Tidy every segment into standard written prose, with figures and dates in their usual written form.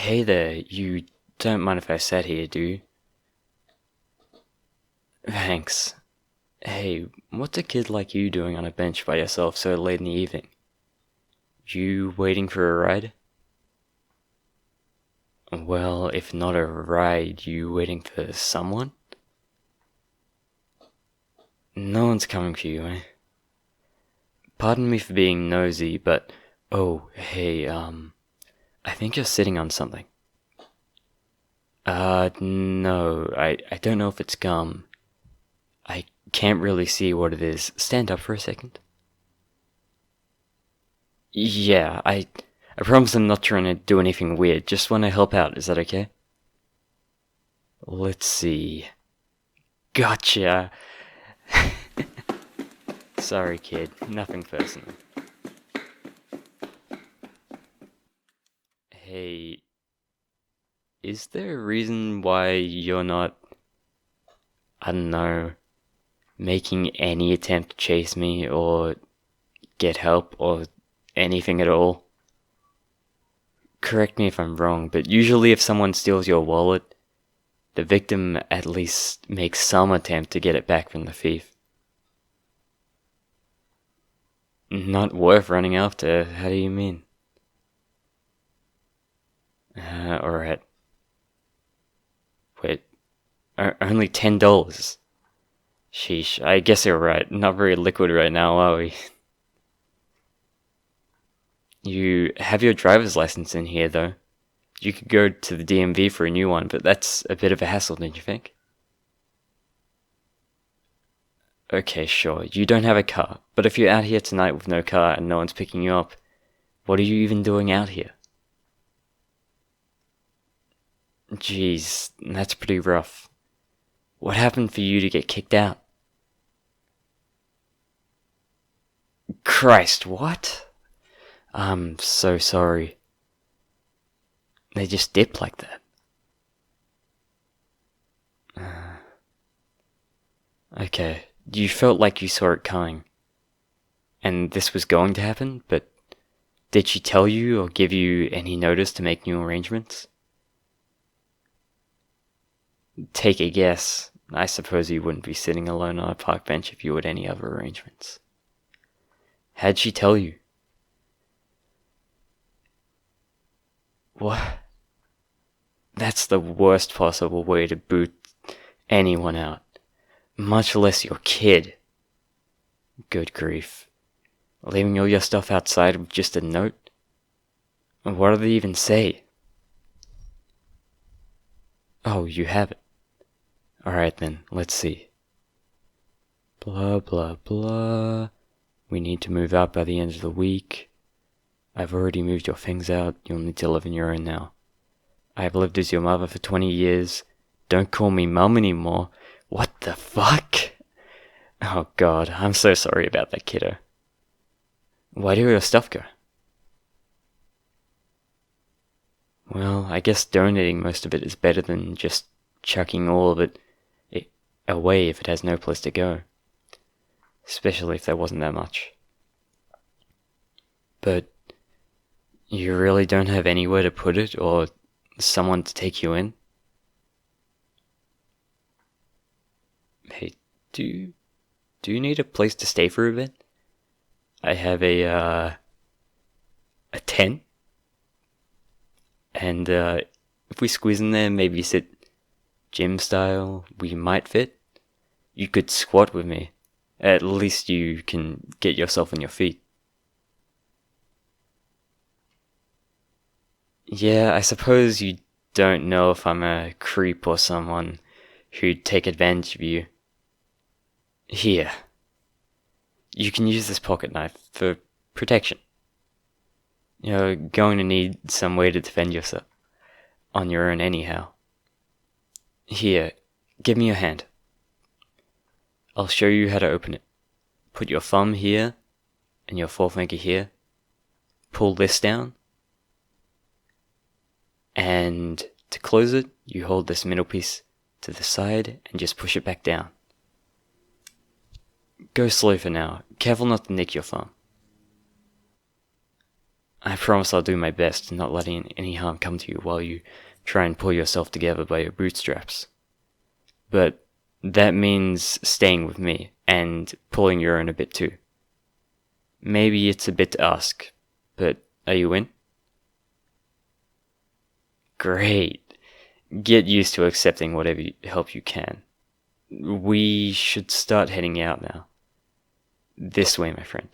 Hey there, you don't mind if I sat here, do you? Thanks. Hey, what's a kid like you doing on a bench by yourself so late in the evening? You waiting for a ride? Well, if not a ride, you waiting for someone? No one's coming for you, eh? Pardon me for being nosy, but oh, hey, I think you're sitting on something. No, I don't know if it's gum. I can't really see what it is. Stand up for a second. Yeah, I promise I'm not trying to do anything weird. Just want to help out. Is that okay? Let's see. Gotcha. Sorry, kid. Nothing personal. Hey, is there a reason why you're not, I don't know, making any attempt to chase me or get help or anything at all? Correct me if I'm wrong, but usually if someone steals your wallet, the victim at least makes some attempt to get it back from the thief. Not worth running after, how do you mean? Alright. Wait, only $10? Sheesh, I guess you're right. Not very liquid right now, are we? You have your driver's license in here, though. You could go to the DMV for a new one, but that's a bit of a hassle, don't you think? Okay, sure, you don't have a car, but if you're out here tonight with no car and no one's picking you up, what are you even doing out here? Jeez, that's pretty rough. What happened for you to get kicked out? Christ, what? I'm so sorry. They just dipped like that. Okay, you felt like you saw it coming, and this was going to happen, but did she tell you or give you any notice to make new arrangements? Take a guess. I suppose you wouldn't be sitting alone on a park bench if you had any other arrangements. How'd she tell you? What? That's the worst possible way to boot anyone out. Much less your kid. Good grief. Leaving all your stuff outside with just a note? What do they even say? Oh, you have it. Alright then, let's see. Blah blah blah. We need to move out by the end of the week. I've already moved your things out. You'll need to live on your own now. I have lived as your mother for 20 years. Don't call me mum anymore. What the fuck? Oh god, I'm so sorry about that, kiddo. Why do your stuff go? Well, I guess donating most of it is better than just chucking all of it away if it has no place to go. Especially if there wasn't that much. But you really don't have anywhere to put it or someone to take you in? Hey, do you need a place to stay for a bit? I have a tent, and if we squeeze in there, maybe sit gym style, we might fit. You could squat with me. At least you can get yourself on your feet. Yeah, I suppose you don't know if I'm a creep or someone who'd take advantage of you. Here, you can use this pocket knife for protection. You're going to need some way to defend yourself on your own anyhow. Here, give me your hand. I'll show you how to open it. Put your thumb here and your forefinger here. Pull this down. And to close it, you hold this middle piece to the side and just push it back down. Go slow for now. Careful not to nick your thumb. I promise I'll do my best in not letting any harm come to you while you try and pull yourself together by your bootstraps. But that means staying with me and pulling your own a bit too. Maybe it's a bit to ask, but are you in? Great. Get used to accepting whatever help you can. We should start heading out now. This way, my friend.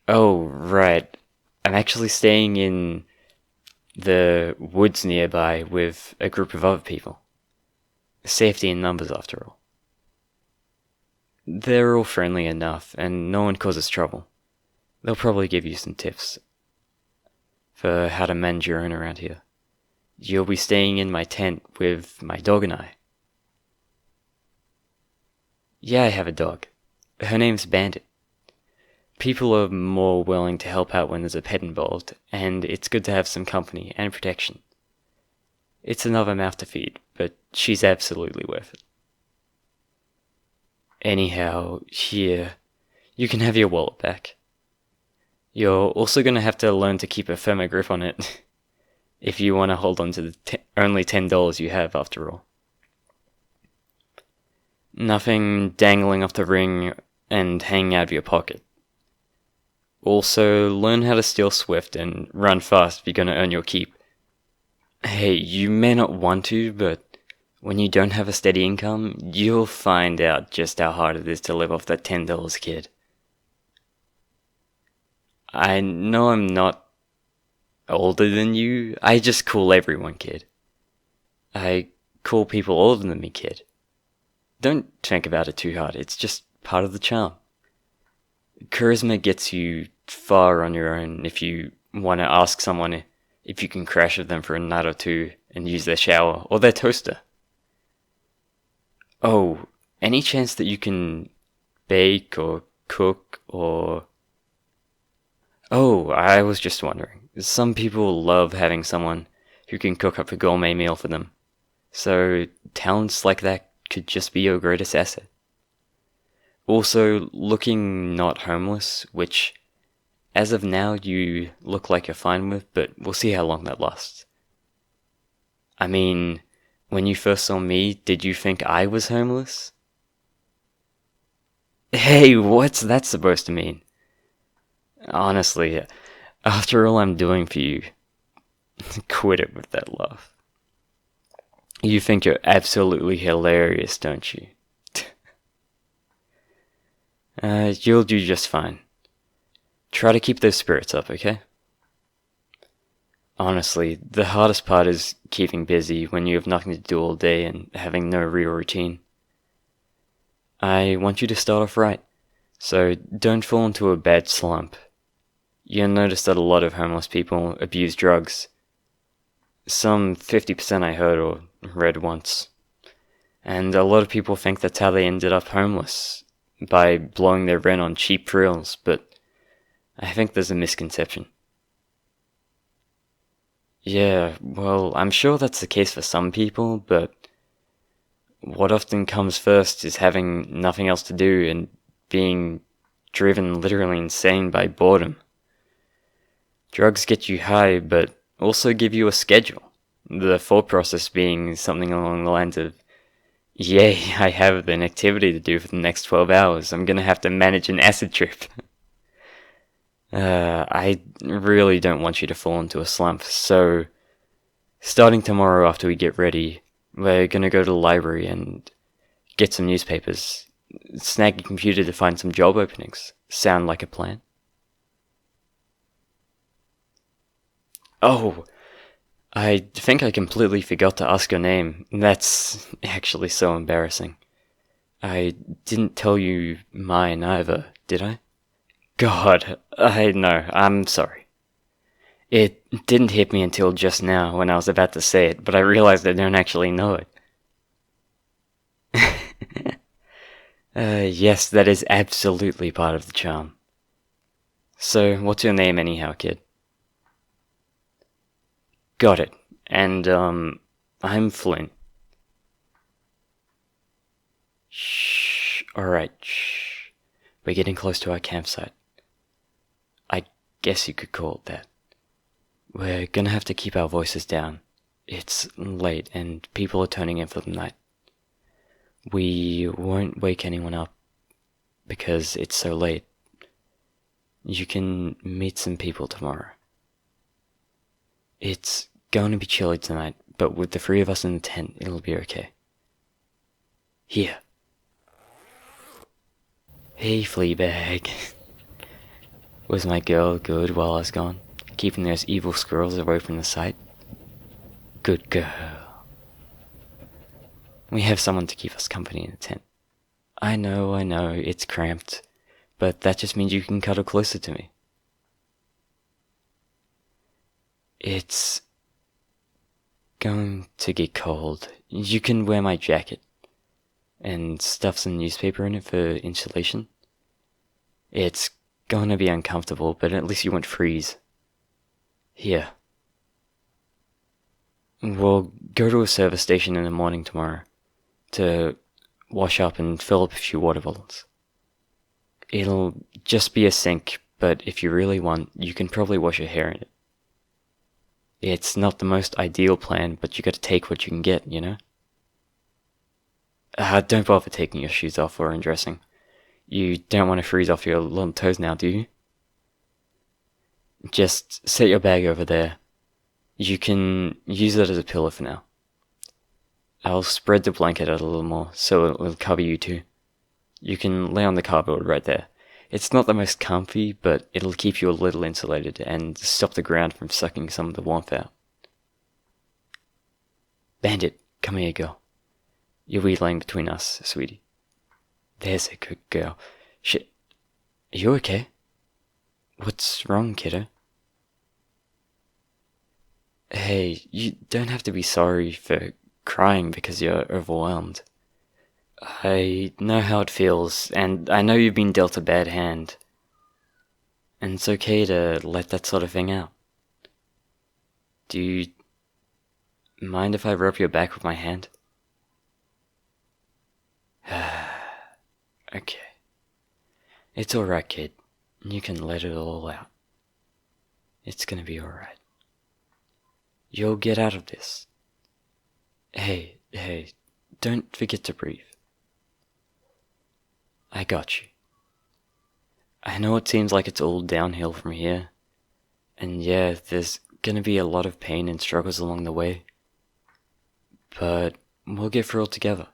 Oh, right. I'm actually staying in the woods nearby with a group of other people. Safety in numbers, after all. They're all friendly enough, and no one causes trouble. They'll probably give you some tips for how to manage your own around here. You'll be staying in my tent with my dog and I. Yeah, I have a dog. Her name's Bandit. People are more willing to help out when there's a pet involved, and it's good to have some company and protection. It's another mouth to feed, but she's absolutely worth it. Anyhow, here, you can have your wallet back. You're also going to have to learn to keep a firmer grip on it if you want to hold on to the only $10 you have, after all. Nothing dangling off the ring and hanging out of your pocket. Also, learn how to steal swift and run fast if you're going to earn your keep. Hey, you may not want to, but when you don't have a steady income, you'll find out just how hard it is to live off that $10, kid. I know I'm not older than you. I just call everyone kid. I call people older than me kid. Don't think about it too hard. It's just part of the charm. Charisma gets you far on your own if you want to ask someone if you can crash with them for a night or two and use their shower or their toaster. Oh, any chance that you can bake or cook or... Oh, I was just wondering. Some people love having someone who can cook up a gourmet meal for them. So talents like that could just be your greatest asset. Also, looking not homeless, which, as of now, you look like you're fine with, but we'll see how long that lasts. I mean, when you first saw me, did you think I was homeless? Hey, what's that supposed to mean? Honestly, after all I'm doing for you, quit it with that laugh. You think you're absolutely hilarious, don't you? You'll do just fine. Try to keep those spirits up, okay? Honestly, the hardest part is keeping busy when you have nothing to do all day and having no real routine. I want you to start off right, so don't fall into a bad slump. You'll notice that a lot of homeless people abuse drugs. Some 50% I heard or read once. And a lot of people think that's how they ended up homeless, by blowing their rent on cheap thrills, but I think there's a misconception. Yeah, well, I'm sure that's the case for some people, but what often comes first is having nothing else to do and being driven literally insane by boredom. Drugs get you high, but also give you a schedule. The thought process being something along the lines of, yay, I have an activity to do for the next 12 hours. I'm gonna have to manage an acid trip. I really don't want you to fall into a slump, so starting tomorrow after we get ready, we're gonna go to the library and get some newspapers, snag a computer to find some job openings. Sound like a plan? Oh, I think I completely forgot to ask your name. That's actually so embarrassing. I didn't tell you mine either, did I? God, I know, I'm sorry. It didn't hit me until just now when I was about to say it, but I realized I don't actually know it. Yes, that is absolutely part of the charm. So, what's your name anyhow, kid? Got it. And, I'm Flynn. Shh. Alright, shh. We're getting close to our campsite. guess you could call it that. We're gonna have to keep our voices down. It's late and people are turning in for the night. We won't wake anyone up because it's so late. You can meet some people tomorrow. It's going to be chilly tonight, but with the three of us in the tent, it'll be okay. Here. Hey, Fleabag. Was my girl good while I was gone, keeping those evil squirrels away from the sight? Good girl. We have someone to keep us company in the tent. I know, it's cramped, but that just means you can cuddle closer to me. It's going to get cold. You can wear my jacket and stuff some newspaper in it for insulation. It's gonna be uncomfortable, but at least you won't freeze. Here. We'll go to a service station in the morning tomorrow to wash up and fill up a few water bottles. It'll just be a sink, but if you really want, you can probably wash your hair in it. It's not the most ideal plan, but you gotta take what you can get, you know? Don't bother taking your shoes off or undressing. You don't want to freeze off your little toes now, do you? Just set your bag over there. You can use it as a pillow for now. I'll spread the blanket out a little more, so it'll cover you too. You can lay on the cardboard right there. It's not the most comfy, but it'll keep you a little insulated and stop the ground from sucking some of the warmth out. Bandit, come here, girl. You'll be laying between us, sweetie. There's a good girl. Shit. Are you okay? What's wrong, kiddo? Hey, you don't have to be sorry for crying because you're overwhelmed. I know how it feels, and I know you've been dealt a bad hand. And it's okay to let that sort of thing out. Do you mind if I rub your back with my hand? Okay. It's alright, kid. You can let it all out. It's gonna be alright. You'll get out of this. Hey, don't forget to breathe. I got you. I know it seems like it's all downhill from here, and yeah, there's gonna be a lot of pain and struggles along the way, but we'll get through it together.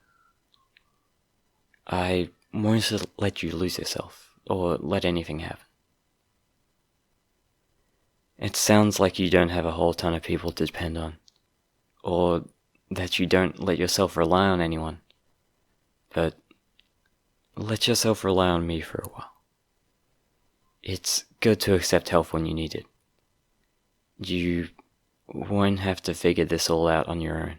I won't let you lose yourself, or let anything happen. It sounds like you don't have a whole ton of people to depend on, or that you don't let yourself rely on anyone, but let yourself rely on me for a while. It's good to accept help when you need it. You won't have to figure this all out on your own.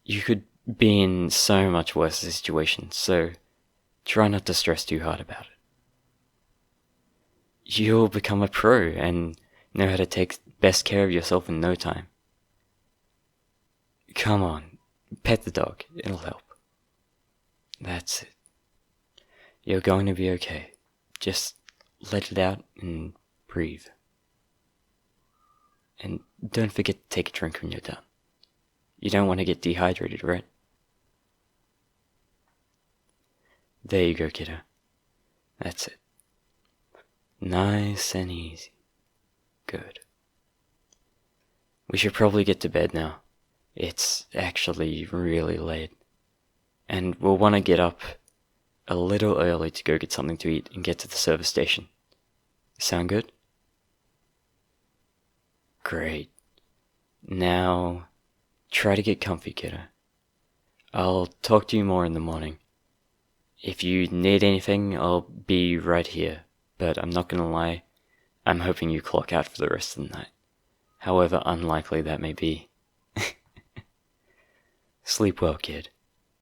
You could be in so much worse situations, so try not to stress too hard about it. You'll become a pro and know how to take best care of yourself in no time. Come on, pet the dog, it'll help. That's it. You're going to be okay. Just let it out and breathe. And don't forget to take a drink when you're done. You don't want to get dehydrated, right? There you go, kiddo. That's it. Nice and easy. Good. We should probably get to bed now. It's actually really late. And we'll want to get up a little early to go get something to eat and get to the service station. Sound good? Great. Now, try to get comfy, kiddo. I'll talk to you more in the morning. If you need anything, I'll be right here. But I'm not gonna lie, I'm hoping you clock out for the rest of the night. However unlikely that may be. Sleep well, kid.